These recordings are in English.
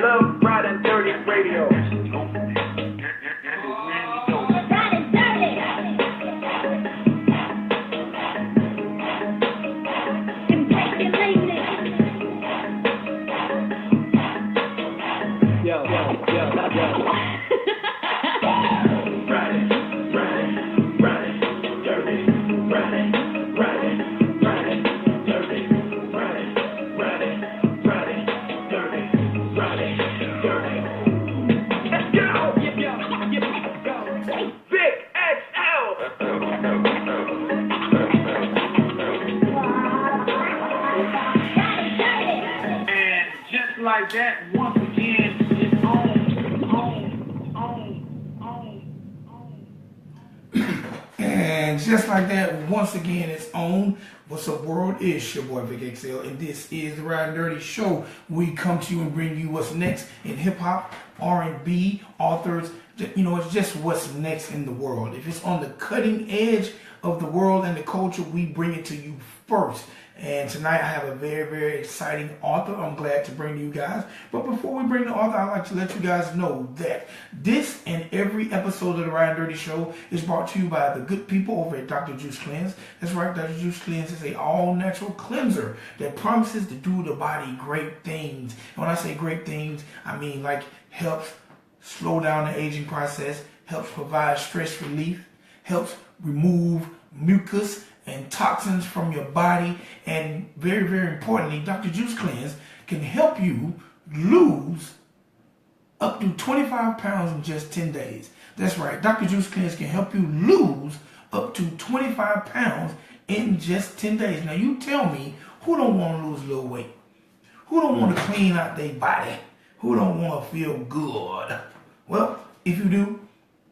love Ridin Durty Radio. Vic XL. And just like that, once again, it's on. And just like that, once again, it's on. What's up, world? It's your boy Vic XL, and this is the Ridin Durty Show. We come to you and bring you what's next in hip hop, R&B, authors. You know, it's just what's next in the world. If it's on the cutting edge of the world and the culture, we bring it to you first. And tonight I have a very, very exciting author I'm glad to bring to you guys. But before we bring the author, I'd like to let you guys know that this and every episode of the Ridin Durty Show is brought to you by the good people over at Dr. Juice Cleanse. That's right, Dr. Juice Cleanse is an all-natural cleanser that promises to do the body great things. And when I say great things, I mean like helps slow down the aging process, helps provide stress relief, helps remove mucus and toxins from your body, and very, very importantly, Dr. Juice Cleanse can help you lose up to 25 pounds in just 10 days. That's right, Dr. Juice Cleanse can help you lose up to 25 pounds in just 10 days. Now you tell me, who don't want to lose a little weight? Who don't want to clean out their body? Who don't want to feel good? Well, if you do,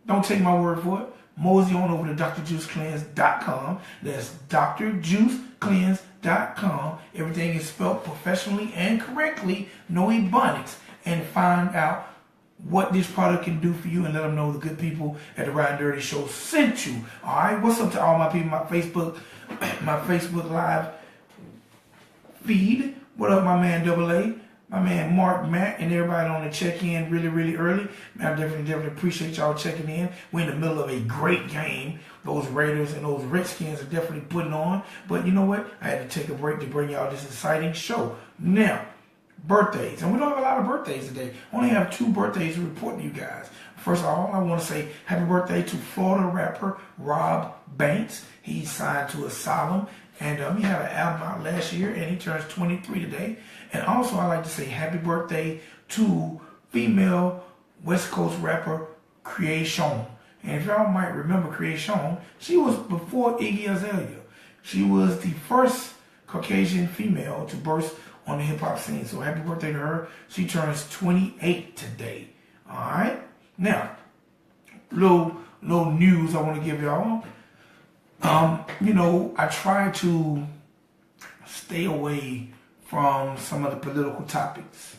don't take my word for it. Mosey on over to drjuicecleanse.com. That's drjuicecleanse.com. Everything is spelled professionally and correctly, no ebonics, and find out what this product can do for you, and let them know the good people at the Ridin Durty Show sent you. All right, what's up to all my people, my Facebook Live feed? What up, my man Double A? My man Mark, Matt, and everybody on the check-in really, really early. Man, I definitely appreciate y'all checking in. We're in the middle of a great game. Those Raiders and those Redskins are definitely putting on. But you know what? I had to take a break to bring y'all this exciting show. Now, birthdays. And we don't have a lot of birthdays today. I only have 2 birthdays to report to you guys. First of all, I want to say happy birthday to Florida rapper Rob Banks. He's signed to Asylum. And he had an album out last year, and he turns 23 today. And also, I'd like to say happy birthday to female West Coast rapper Creation. And if y'all might remember Creation, she was before Iggy Azalea. She was the first Caucasian female to burst on the hip-hop scene. So happy birthday to her. She turns 28 today. All right? Now, little news I want to give y'all. You know, I try to stay away from some of the political topics.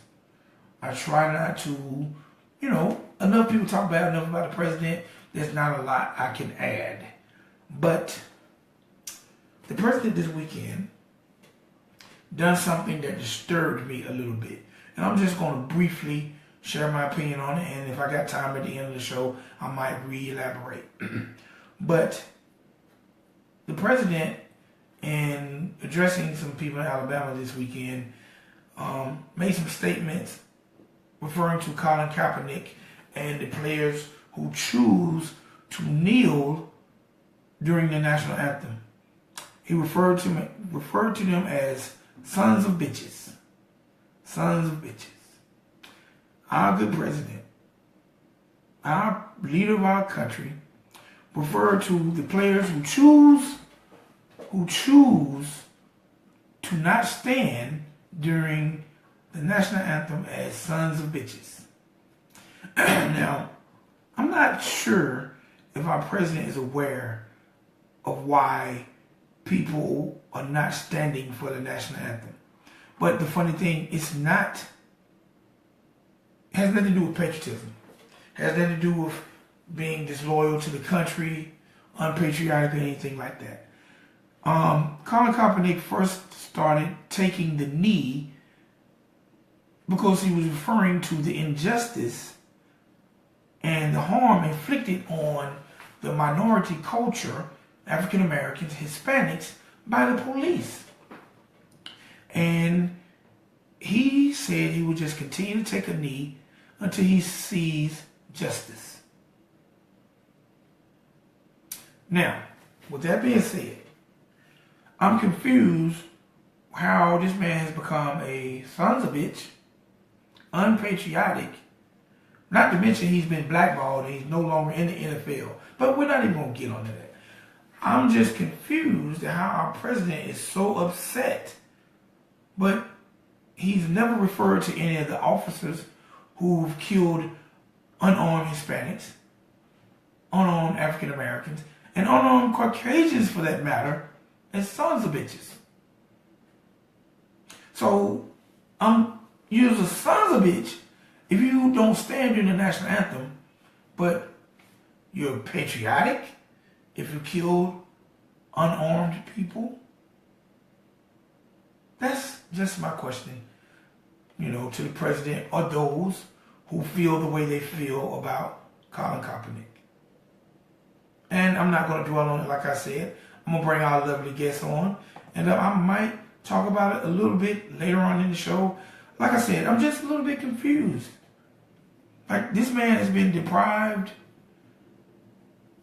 I try not to, you know, enough people talk bad enough about the president. There's not a lot I can add. But the president this weekend done something that disturbed me a little bit. And I'm just going to briefly share my opinion on it. And if I got time at the end of the show, I might re-elaborate. But the president, in addressing some people in Alabama this weekend, made some statements referring to Colin Kaepernick and the players who choose to kneel during the national anthem. He referred to them as sons of bitches. Sons of bitches. Our good president, our leader of our country, referred to the players who choose to not stand during the national anthem as sons of bitches. Now, I'm not sure if our president is aware of why people are not standing for the national anthem. But the funny thing, it has nothing to do with patriotism. It has nothing to do with being disloyal to the country, unpatriotic, or anything like that. Colin Kaepernick first started taking the knee because he was referring to the injustice and the harm inflicted on the minority culture, African Americans, Hispanics, by the police. And he said he would just continue to take a knee until he sees justice. Now, with that being said, I'm confused how this man has become a sons of a bitch, unpatriotic, not to mention he's been blackballed and he's no longer in the NFL. But we're not even going to get onto that. I'm just confused at how our president is so upset. But he's never referred to any of the officers who've killed unarmed Hispanics, unarmed African Americans, and unarmed Caucasians for that matter, as sons of bitches. So, you're a sons of bitch if you don't stand during the national anthem, but you're patriotic if you kill unarmed people. That's just my question, to the president or those who feel the way they feel about Colin Kaepernick. And I'm not going to dwell on it, like I said. I'm going to bring our lovely guests on, and I might talk about it a little bit later on in the show. Like I said, I'm just a little bit confused. Like, this man has been deprived.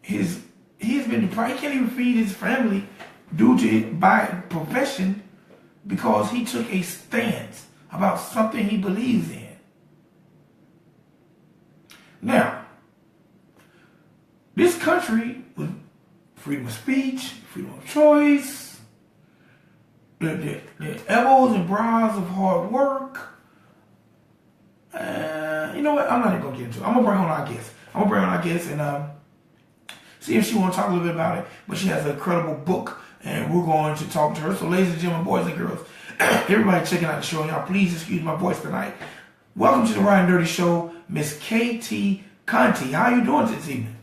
He has been deprived. He can't even feed his family by profession because he took a stance about something he believes in. Now, this country with freedom of speech, freedom of choice, the elbows and brows of hard work. You know what? I'm not even going to get into it. I'm going to bring on our guest. And see if she want to talk a little bit about it. But she has an incredible book, and we're going to talk to her. So, ladies and gentlemen, boys and girls, everybody checking out the show. Y'all, please excuse my voice tonight. Welcome to the Ridin Durty Show, Miss K.T Conte. How are you doing this evening?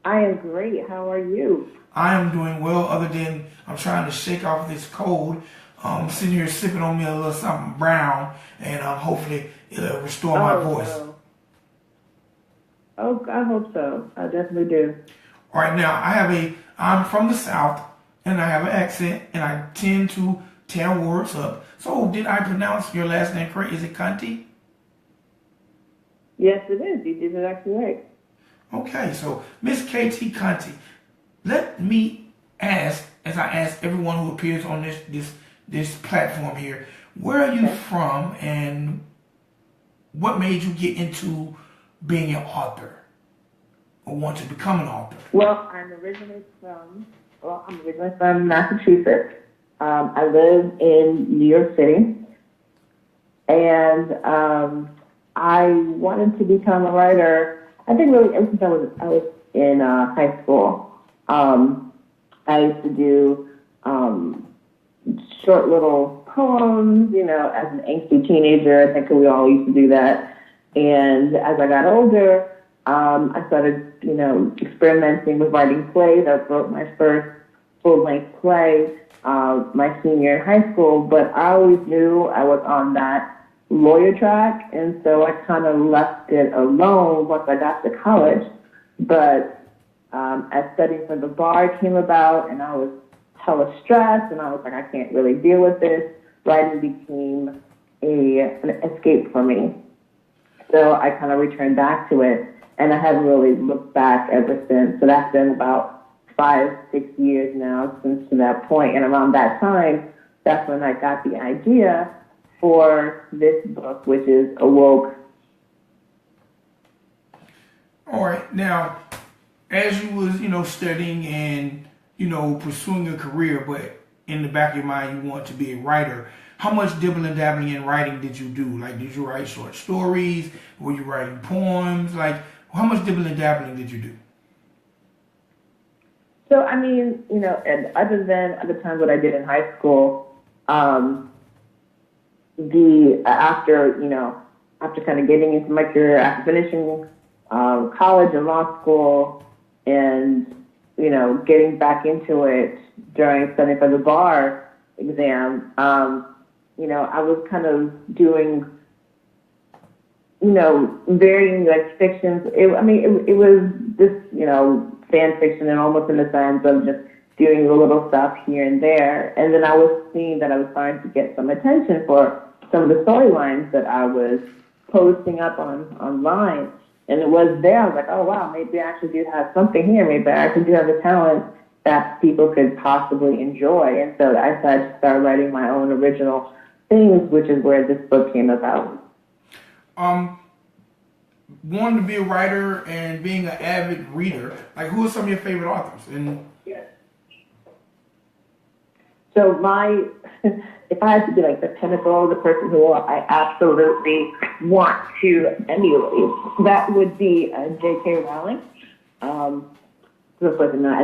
I am great. How are you? I am doing well, other than I'm trying to shake off this cold. I'm sitting here sipping on me a little something brown, and hopefully it'll restore my voice. No. Oh, I hope so. I definitely do. All right, now I'm from the South, and I have an accent, and I tend to tear words up. So, did I pronounce your last name correct? Is it Conte? Yes, it is. You did it actually right. Okay, so Miss K.T. Conte, let me ask, as I ask everyone who appears on this platform here, where are you from, and what made you get into being an author or want to become an author? Well, I'm originally from Massachusetts. I live in New York City, and I wanted to become a writer. I think really ever since I was in high school. I used to do short little poems, as an angsty teenager. I think we all used to do that. And as I got older, I started, experimenting with writing plays. I wrote my first full-length play my senior in high school, but I always knew I was on that lawyer track, and so I kind of left it alone once I got to college. But as studying for the bar came about, and I was hella stressed, and I was like, I can't really deal with this, writing became an escape for me. So I kind of returned back to it, and I haven't really looked back ever since. So that's been about 5-6 years now since to that point. And around that time, that's when I got the idea for this book, which is Awoke. All right. Now, as you was, studying and, pursuing a career, but in the back of your mind, you want to be a writer, how much dibbling and dabbling in writing did you do? Like, did you write short stories? Were you writing poems? Like, how much dibbling and dabbling did you do? So, I mean, and other than other times what I did in high school, after kind of getting into my career, after finishing college and law school, and getting back into it during studying for the bar exam, I was kind of doing, varying like fictions. It was this, fan fiction and almost in the sense of just doing a little stuff here and there. And then I was seeing that I was starting to get some attention for some of the storylines that I was posting up online. And it was there. I was like, oh, wow, maybe I actually do have something here. Maybe I actually do have a talent that people could possibly enjoy. And so I decided to start writing my own original things, which is where this book came about. Wanting to be a writer and being an avid reader, like who are some of your favorite authors? And so if I had to be like the pinnacle, the person who I absolutely want to emulate, that would be J.K. Rowling. I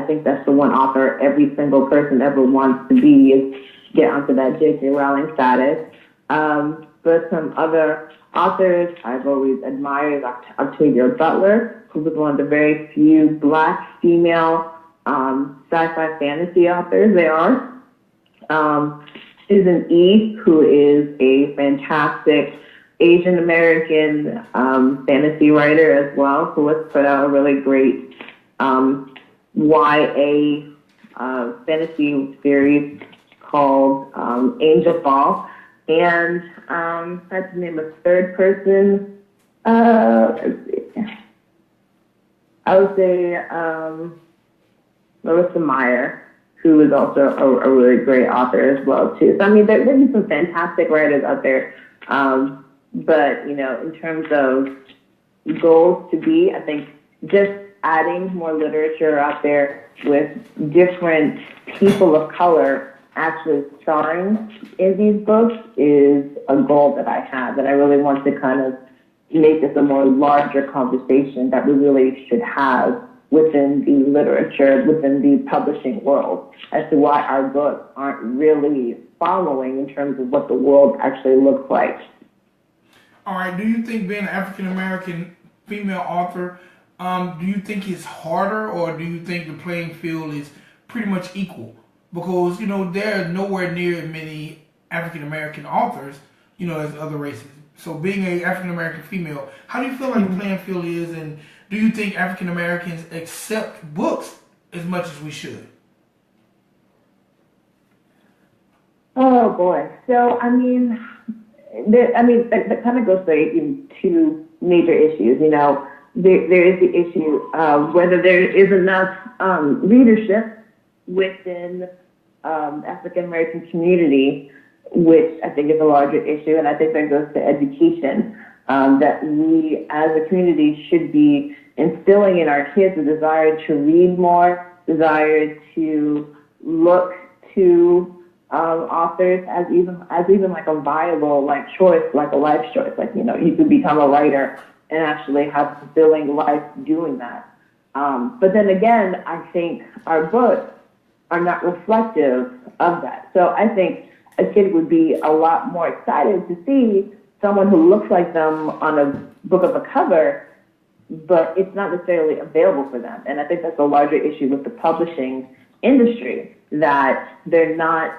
think that's the one author every single person ever wants to be, is get onto that J.K. Rowling status. But some other authors I've always admired, Octavia Butler, who was one of the very few Black female sci-fi fantasy authors there are. Susan E., who is a fantastic Asian American fantasy writer as well, who has put out a really great YA fantasy series called Angel Fall. And I had to name a third person. I would say Marissa Meyer, who is also a really great author as well, too. So, I mean, there's some fantastic writers out there. But, in terms of goals to be, I think just adding more literature out there with different people of color actually starring in these books is a goal that I have, that I really want to kind of make this a more larger conversation that we really should have within the literature, within the publishing world, as to why our books aren't really following in terms of what the world actually looks like. All right, do you think being an African-American female author, do you think it's harder, or do you think the playing field is pretty much equal? Because, there are nowhere near as many African-American authors, as other races. So being an African-American female, how do you feel like the playing field is, and do you think African-Americans accept books as much as we should? Oh, boy. So, that kind of goes to two major issues. There is the issue of whether there is enough readership within African American community, which I think is a larger issue, and I think that goes to education, that we as a community should be instilling in our kids a desire to read more, desire to look to authors as even like a viable choice, like a life choice, you could become a writer and actually have a fulfilling life doing that. But then again, I think our books are not reflective of that. So I think a kid would be a lot more excited to see someone who looks like them on a book of a cover, but it's not necessarily available for them. And I think that's a larger issue with the publishing industry, that they're not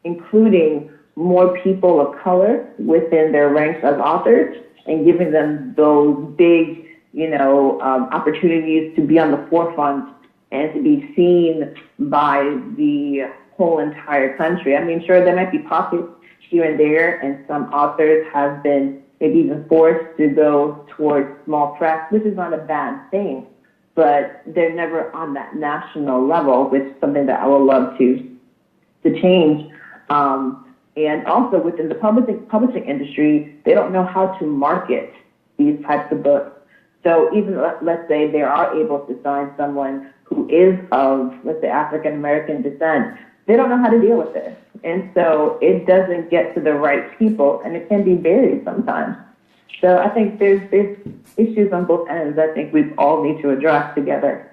including more people of color within their ranks as authors and giving them those big, opportunities to be on the forefront and to be seen by the whole entire country. Sure, there might be pockets here and there, and some authors have been maybe even forced to go towards small press, which is not a bad thing, but they're never on that national level, which is something that I would love to change. And also within the publishing industry, they don't know how to market these types of books. So even let's say they are able to sign someone who is of, let's say, African-American descent, they don't know how to deal with it. And so it doesn't get to the right people, and it can be buried sometimes. So I think there's issues on both ends I think we all need to address together.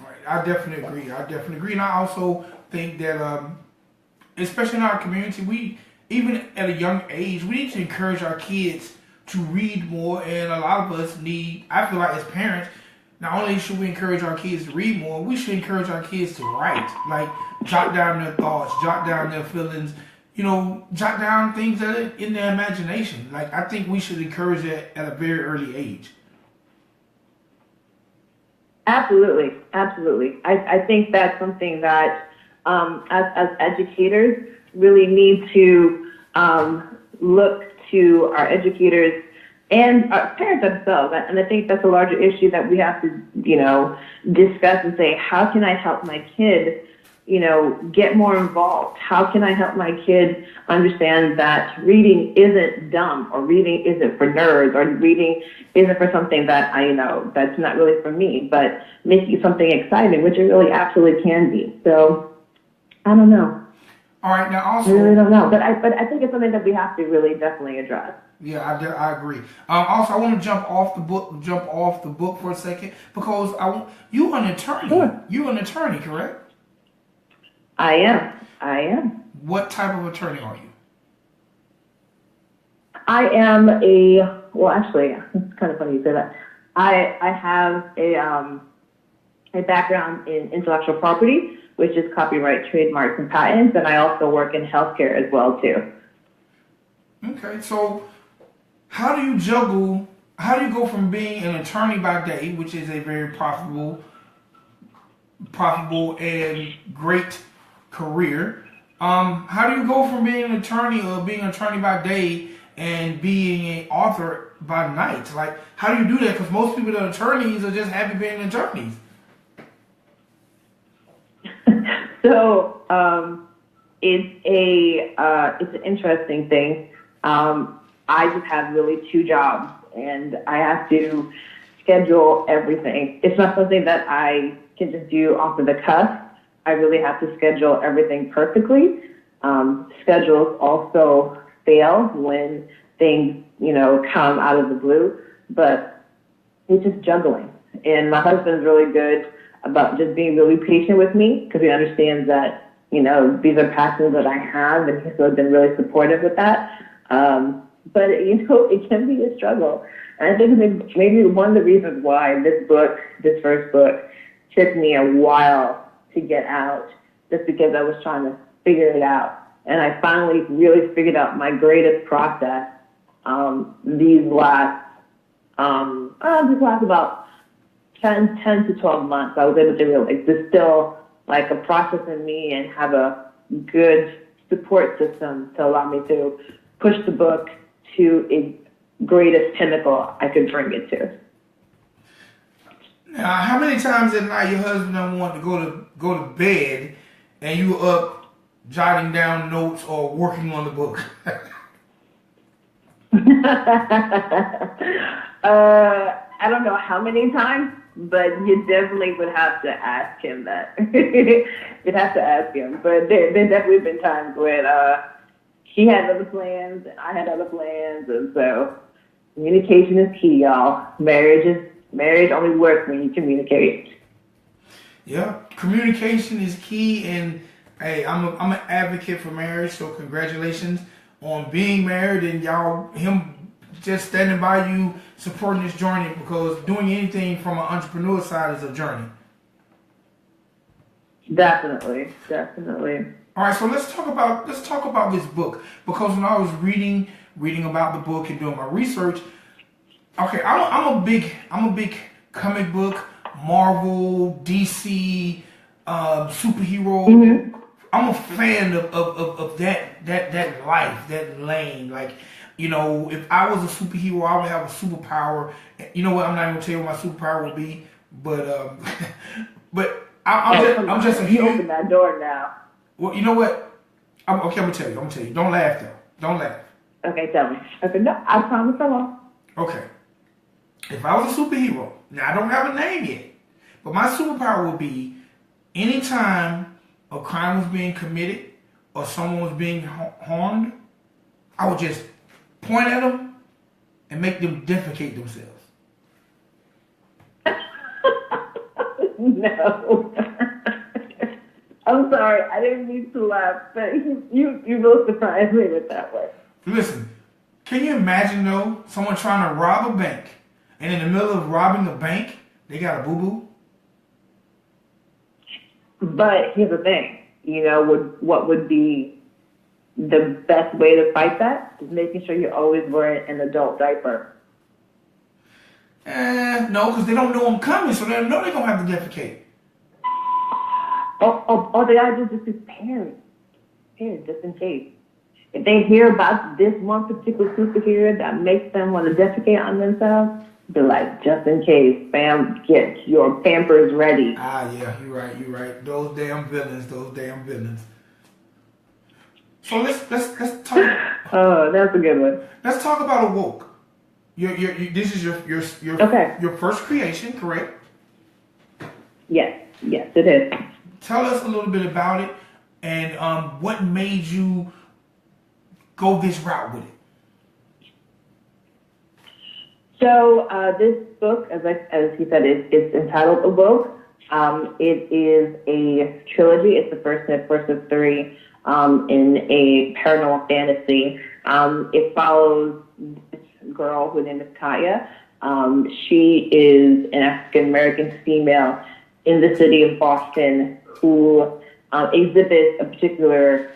Right, I definitely agree. And I also think that, especially in our community, we, even at a young age, we need to encourage our kids to read more. And a lot of us need, I feel like as parents, not only should we encourage our kids to read more, we should encourage our kids to write. Like, jot down their thoughts, jot down their feelings, jot down things that are in their imagination. Like, I think we should encourage that at a very early age. Absolutely, absolutely. I think that's something that as educators really need to look to our educators and our parents themselves. And I think that's a larger issue that we have to, discuss and say, how can I help my kid, get more involved? How can I help my kid understand that reading isn't dumb, or reading isn't for nerds, or reading isn't for something that that's not really for me, but making something exciting, which it really absolutely can be. So I don't know. All right, now also, I really don't know, but I think it's something that we have to really definitely address. Yeah, I agree. Also, I want to jump off the book for a second, because you're an attorney. Sure. You're an attorney, correct? I am. What type of attorney are you? I am actually, it's kind of funny you say that. I have a background in intellectual property, which is copyright, trademarks, and patents, and I also work in healthcare as well, too. Okay, so how do you go from being an attorney by day, which is a very profitable and great career, how do you go from being an attorney by day and being an author by night? Like, how do you do that? Because most people that are attorneys are just happy being attorneys. So it's an interesting thing. I just have really two jobs, and I have to schedule everything. It's not something that I can just do off of the cuff. I really have to schedule everything perfectly. Schedules also fail when things, come out of the blue, but it's just juggling. And my husband's really good about just being really patient with me, because he understands that, these are passions that I have, and he's been really supportive with that. But, it can be a struggle. And I think maybe one of the reasons why this first book, took me a while to get out, just because I was trying to figure it out. And I finally really figured out my greatest process these last about 10 to 12 months. I was able to really distill like a process in me and have a good support system to allow me to push the book to its greatest pinnacle I could bring it to. Now, how many times at night your husband don't want to go to bed and you were up jotting down notes or working on the book? I don't know how many times, but you definitely would have to ask him that. You'd have to ask him. But there definitely been times when he had other plans and I had other plans, and so communication is key, y'all. Marriage only works when you communicate. Yeah, communication is key, and hey, I'm an advocate for marriage, so congratulations on being married and him just standing by you, supporting this journey, because doing anything from an entrepreneur side is a journey. Definitely. All right, so let's talk about this book, because when I was reading about the book and doing my research, okay, I'm a big comic book, Marvel, DC, superhero. Mm-hmm. I'm a fan of that life, that lane. Like, if I was a superhero, I would have a superpower. You know what? I'm not even gonna tell you what my superpower would be, but I'm just a human. You open that door now. Well, you know what? I'm gonna tell you. Don't laugh though. Don't laugh. Okay, tell me. Okay, no, I promise I won't. Okay. If I was a superhero, now I don't have a name yet, but my superpower would be anytime a crime was being committed or someone was being harmed, I would just point at them and make them defecate themselves. No. I'm sorry, I didn't mean to laugh, but you really surprised me with that one. Listen, can you imagine though, someone trying to rob a bank, and in the middle of robbing the bank, they got a boo-boo? But here's the thing, what would be the best way to fight that is making sure you're always wearing an adult diaper. No, because they don't know I'm coming, so they know they're going to have to defecate. All they gotta do is just parents, just in case. If they hear about this one particular superhero that makes them want to defecate on themselves, be like, just in case, fam, get your Pampers ready. Ah, yeah, you're right. Those damn villains. So let's talk. Oh, that's a good one. Let's talk about Awoke. This is your first creation, correct? Yes, it is. Tell us a little bit about it and what made you go this route with it. So this book, as he said, it's entitled Awoke. It is a trilogy. It's the first of three in a paranormal fantasy. It follows this girl whose name is Kaya. She is an African American female in the city of Boston who exhibits a particular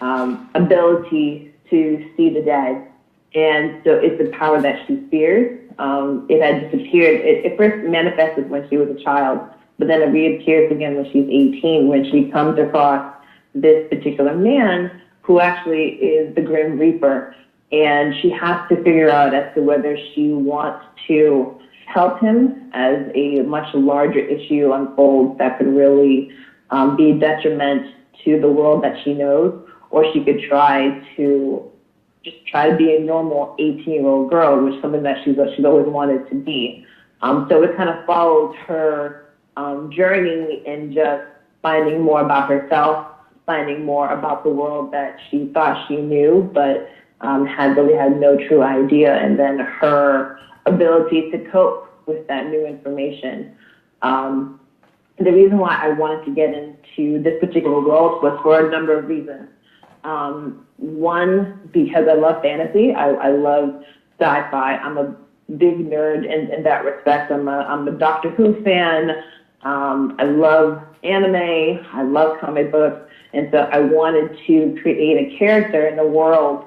ability to see the dead. And so it's a power that she fears. It had disappeared. It first manifested when she was a child, but then it reappears again when she's 18, when she comes across this particular man who actually is the Grim Reaper. And she has to figure out as to whether she wants to help him as a much larger issue unfolds that could really be a detriment to the world that she knows, or she could try to be a normal 18-year-old girl, which is something that she's always wanted to be. So it kind of follows her journey in just finding more about herself, finding more about the world that she thought she knew, but had no true idea, and then her ability to cope with that new information. The reason why I wanted to get into this particular world was for a number of reasons. One, because I love fantasy. I love sci-fi. I'm a big nerd in that respect. I'm a Doctor Who fan. I love anime. I love comic books. And so I wanted to create a character in the world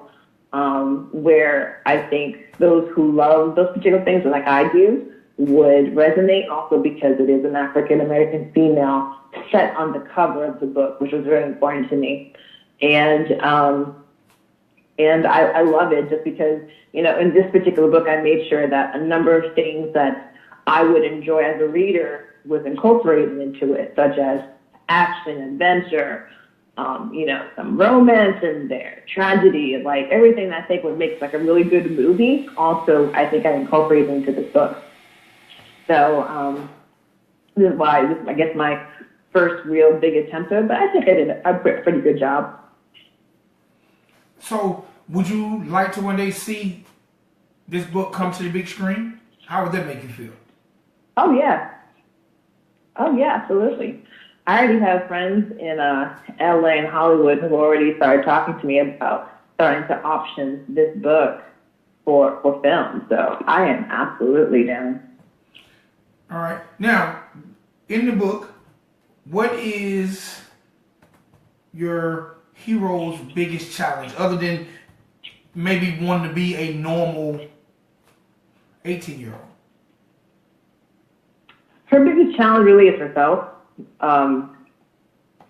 where I think those who love those particular things like I do would resonate, also because it is an African-American female set on the cover of the book, which was very important to me. And I love it just because, in this particular book, I made sure that a number of things that I would enjoy as a reader was incorporated into it, such as action, adventure, some romance in there, tragedy, like everything that I think would make like a really good movie. Also, I think I incorporated into this book. So this is why this is, I guess, my first real big attempt at it, but I think I did a pretty good job. So would you like to one day see this book come to the big screen? How would that make you feel? Oh, yeah, absolutely. I already have friends in LA and Hollywood who already started talking to me about starting to option this book for film. So I am absolutely down. All right. Now, in the book, what is your hero's biggest challenge, other than maybe wanting to be a normal 18-year-old? Her biggest challenge really is herself.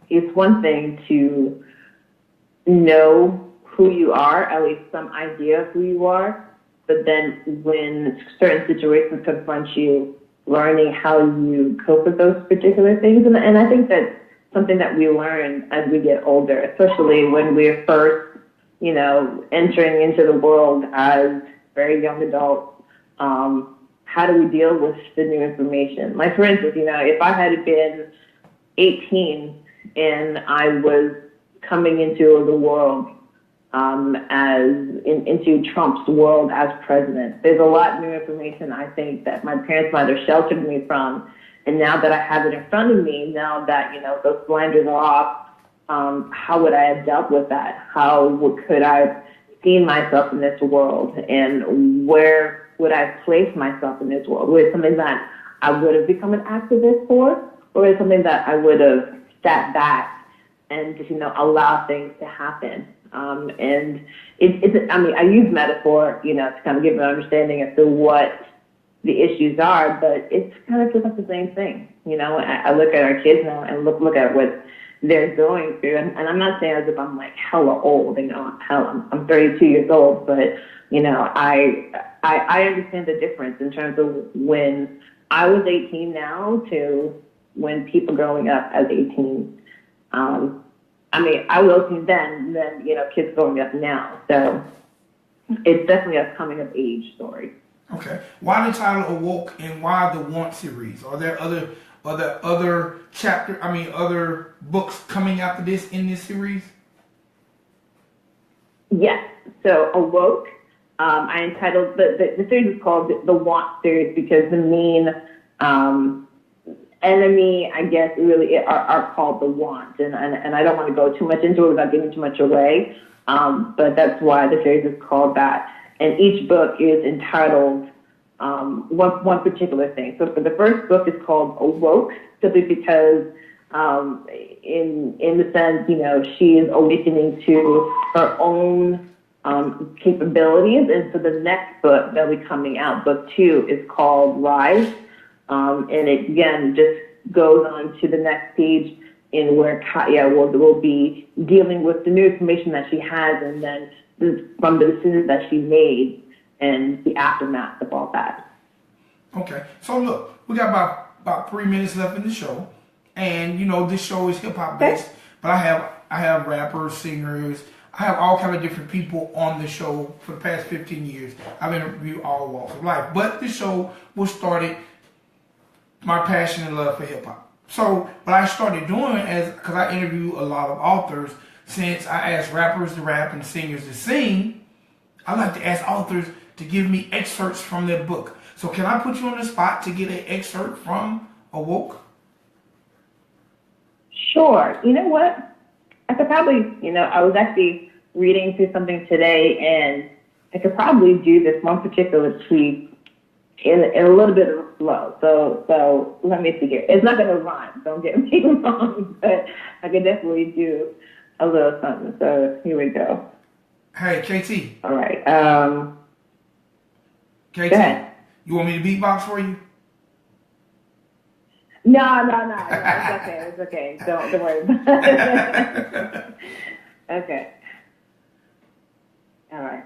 It's one thing to know who you are, at least some idea of who you are, but then when certain situations confront you, learning how you cope with those particular things. And I think that's something that we learn as we get older, especially when we're first, entering into the world as very young adults. How do we deal with the new information? Like, for instance, if I had been 18 and I was coming into the world into Trump's world as president, there's a lot of new information I think that my parents might have sheltered me from. And now that I have it in front of me, now that, those blinders are off, how would I have dealt with that? How could I have seen myself in this world? And where would I place myself in this world? Was it something that I would have become an activist for? Or is it something that I would have sat back and just, allow things to happen? And I mean, I use metaphor, you know, to kind of give an understanding as to what the issues are, but it's kind of just like the same thing. You know, I look at our kids now and look at what they're going through, and I'm not saying as if I'm like hella old, you know, I'm 32 years old, but you know, I understand the difference in terms of when I was 18 now to when people growing up as 18. I mean, I was 18 then, you know, kids growing up now. So it's definitely a coming of age story. Okay. Why the title Awoke and why the Want series? Are there other other books coming after this in this series? Yes. So Awoke, I entitled, the series is called the Want series because the main enemy, I guess, really are called the Want. And I don't want to go too much into it without giving too much away. But that's why the series is called that. And each book is entitled one particular thing. So for the first book, it's called Awoke, simply because in the sense, you know, she is awakening to her own capabilities. And so the next book that'll be coming out, book 2, is called Rise. And it, again, just goes on to the next page in where Katya will be dealing with the new information that she has and then from the decisions that she made and the aftermath of all that. Okay. So look, we got about 3 minutes left in the show. And, you know, this show is hip-hop based. Okay. But I have rappers, singers. I have all kind of different people on the show for the past 15 years. I've interviewed all walks of life. But the show was started my passion and love for hip hop. So what I started doing because I interview a lot of authors, since I ask rappers to rap and singers to sing, I like to ask authors to give me excerpts from their book. So can I put you on the spot to get an excerpt from Awoke? Sure. You know what? I could probably, you know, I was actually reading through something today and I could probably do this one particular tweet in a little bit of a flow. So let me see here. It's not going to rhyme, don't get me wrong, but I could definitely do a little something. So here we go. Hey, KT. All right. KT, go ahead. You want me to beatbox for you? No, it's okay. Don't worry about it. Okay. All right.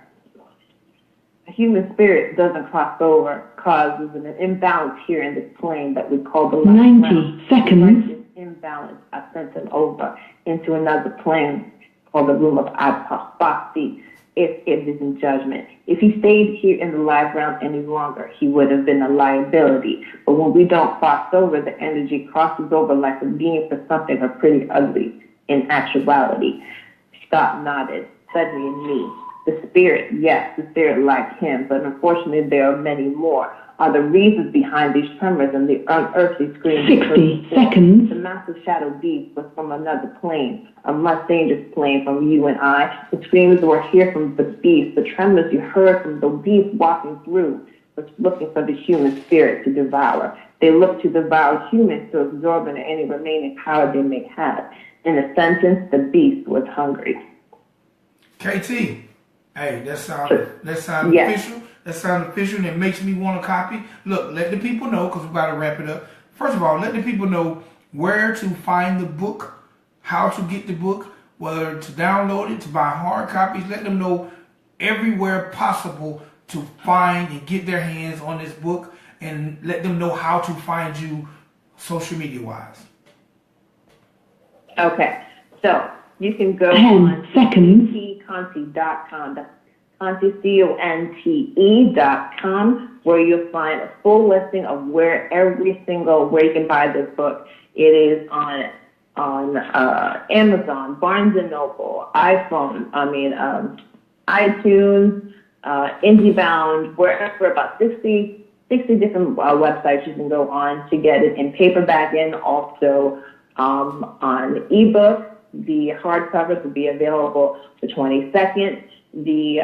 A human spirit doesn't cross over, causes an imbalance here in this plane that we call the 90 seconds. This imbalance, I sent him over into another plane called the room of apostasy. If it is in judgment. If he stayed here in the live realm any longer, he would have been a liability. But when we don't cross over, the energy crosses over like a being for something or pretty ugly in actuality. Scott nodded, studying me. The spirit, yes, the spirit like him, but unfortunately there are many more. Are the reasons behind these tremors and the unearthly screams. 60 seconds. The massive shadow beast was from another plane, a much dangerous plane from you and I. The screams were here from the beast. The tremors you heard from the beast walking through was looking for the human spirit to devour. They looked to devour humans to absorb into any remaining power they may have. In a sentence, the beast was hungry. KT, hey, that sounds yes. Official. That sounds official and it makes me want a copy. Look, let the people know, because we're about to wrap it up. First of all, let the people know where to find the book, how to get the book, whether to download it, to buy hard copies. Let them know everywhere possible to find and get their hands on this book, and let them know how to find you social media wise. Okay, so you can go 10 on seconds. KTConte.com. That's Conte, CONTE.com, where you'll find a full listing of where you can buy this book. It is on Amazon, Barnes & Noble, iTunes, IndieBound, wherever, about 60 different websites you can go on to get it in paperback and also on ebook. The hardcovers will be available the 22nd. The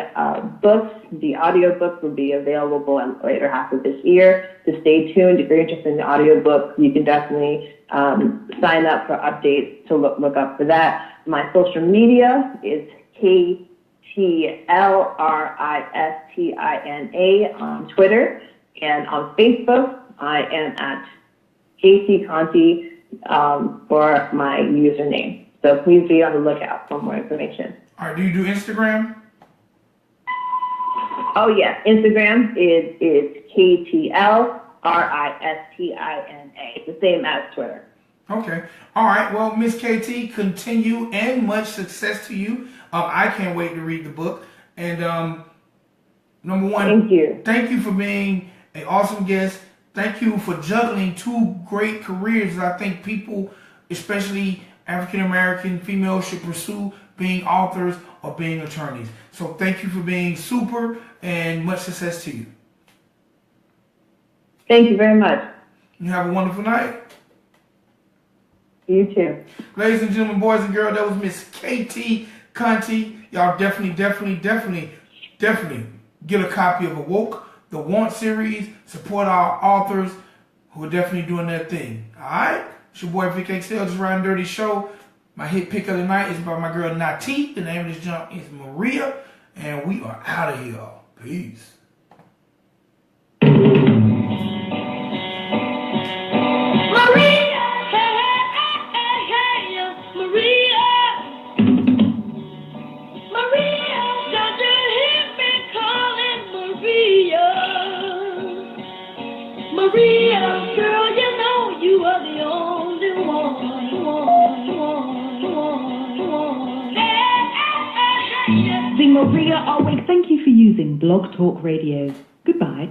the audiobooks will be available in the later half of this year. So stay tuned. If you're interested in the audiobook, you can definitely sign up for updates to look up for that. My social media is KTLRISTINA on Twitter, and on Facebook, I am at K.T Conte for my username. So please be on the lookout for more information. All right, do you do Instagram? Oh, yes. Instagram is KTLRISTINA, the same as Twitter. Okay. All right. Well, Miss KT, continue and much success to you. I can't wait to read the book. And number one, thank you for being an awesome guest. Thank you for juggling two great careers that I think people, especially African-American females, should pursue, being authors or being attorneys. So thank you for being super and much success to you. Thank you very much. You have a wonderful night. You too. Ladies and gentlemen, boys and girls, that was Miss K.T Conte. Y'all definitely get a copy of Awoke, the Want series. Support our authors who are definitely doing their thing. All right? It's your boy Vic XL, just Ridin Durty show. My hit pick of the night is by my girl Nati. The name of this junk is Maria. And we are out of here. Peace. Maria, girl, you know you are the only one. The Maria Awake, thank you for using Blog Talk Radio. Goodbye.